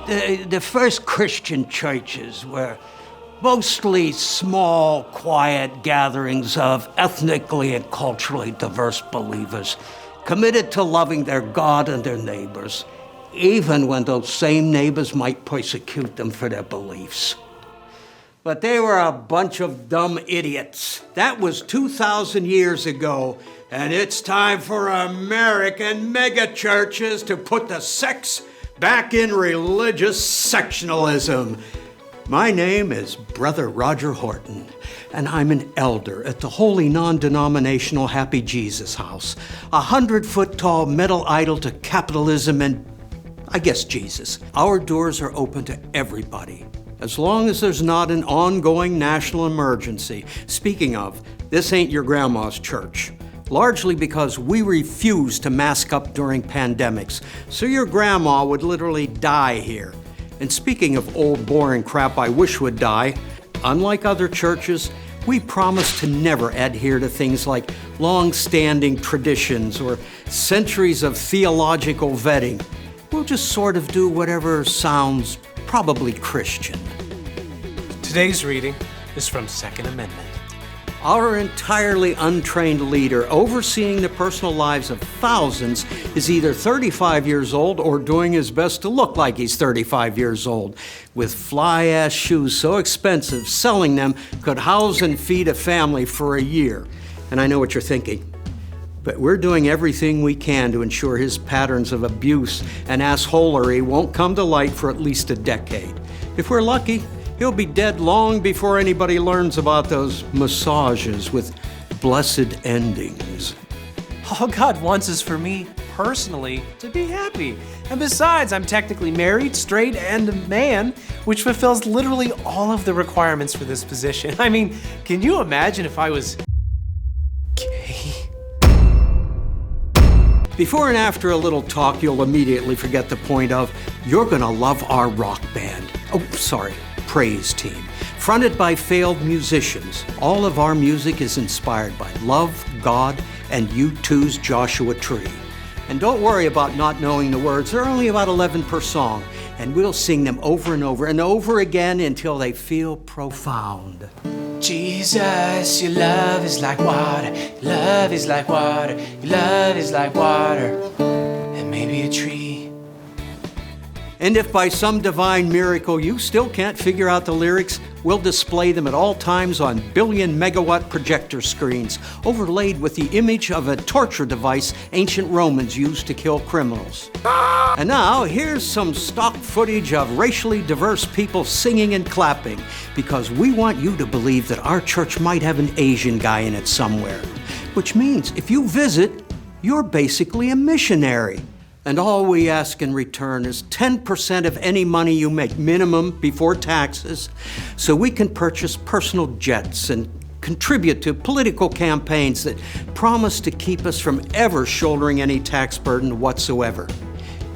The first Christian churches were mostly small, quiet gatherings of ethnically and culturally diverse believers committed to loving their God and their neighbors, even when those same neighbors might persecute them for their beliefs. But they were a bunch of dumb idiots. That was 2,000 years ago, and it's time for American megachurches to put the sex back in religious sectionalism. My name is Brother Roger Horton, and I'm an elder at the Holy Non-Denominational Happy Jesus House, a 100-foot-tall metal idol to capitalism and, I guess, Jesus. Our doors are open to everybody, as long as there's not an ongoing national emergency. Speaking of, this ain't your grandma's church, largely because we refuse to mask up during pandemics, so your grandma would literally die here. And speaking of old boring crap I wish would die, unlike other churches, we promise to never adhere to things like long-standing traditions or centuries of theological vetting. We'll just sort of do whatever sounds probably Christian. Today's reading is from Second Amendment. Our entirely untrained leader, overseeing the personal lives of thousands, is either 35 years old or doing his best to look like he's 35 years old. With fly-ass shoes so expensive, selling them could house and feed a family for a year. And I know what you're thinking, but we're doing everything we can to ensure his patterns of abuse and assholery won't come to light for at least a decade. If we're lucky, he'll be dead long before anybody learns about those massages with blessed endings. All God wants is for me, personally, to be happy. And besides, I'm technically married, straight, and a man, which fulfills literally all of the requirements for this position. I mean, can you imagine if I was gay? Before and after a little talk, you'll immediately forget the point of, you're gonna love our rock band. Praise team, fronted by failed musicians. All of our music is inspired by love, God, and U2's Joshua Tree. And don't worry about not knowing the words. They're only about 11 per song, and we'll sing them over and over and over again until they feel profound. Jesus, your love is like water, your love is like water, your love is like water, and maybe a tree. And if by some divine miracle you still can't figure out the lyrics, we'll display them at all times on billion-megawatt projector screens, overlaid with the image of a torture device ancient Romans used to kill criminals. And now, here's some stock footage of racially diverse people singing and clapping, because we want you to believe that our church might have an Asian guy in it somewhere. Which means, if you visit, you're basically a missionary. And all we ask in return is 10% of any money you make, minimum, before taxes, so we can purchase personal jets and contribute to political campaigns that promise to keep us from ever shouldering any tax burden whatsoever.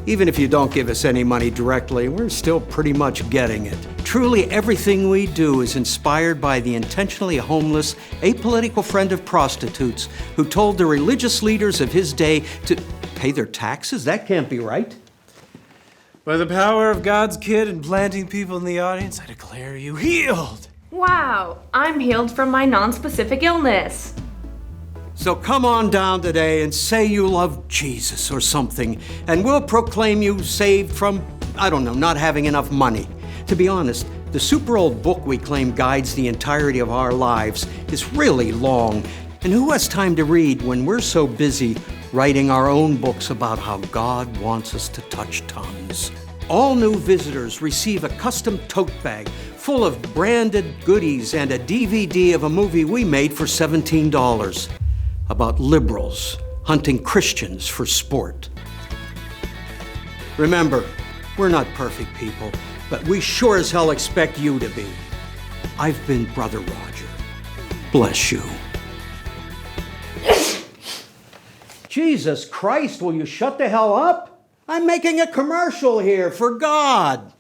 Even if you don't give us any money directly, we're still pretty much getting it. Truly, everything we do is inspired by the intentionally homeless, apolitical friend of prostitutes who told the religious leaders of his day to pay their taxes? That can't be right. By the power of God's kid and planting people in the audience, I declare you healed. Wow, I'm healed from my non-specific illness. So come on down today and say you love Jesus or something, and we'll proclaim you saved from, not having enough money. To be honest, the super old book we claim guides the entirety of our lives is really long, and who has time to read when we're so busy writing our own books about how God wants us to touch tongues? All new visitors receive a custom tote bag full of branded goodies and a DVD of a movie we made for $17 about liberals hunting Christians for sport. Remember, we're not perfect people, but we sure as hell expect you to be. I've been Brother Roger. Bless you. Jesus Christ, will you shut the hell up? I'm making a commercial here, for God.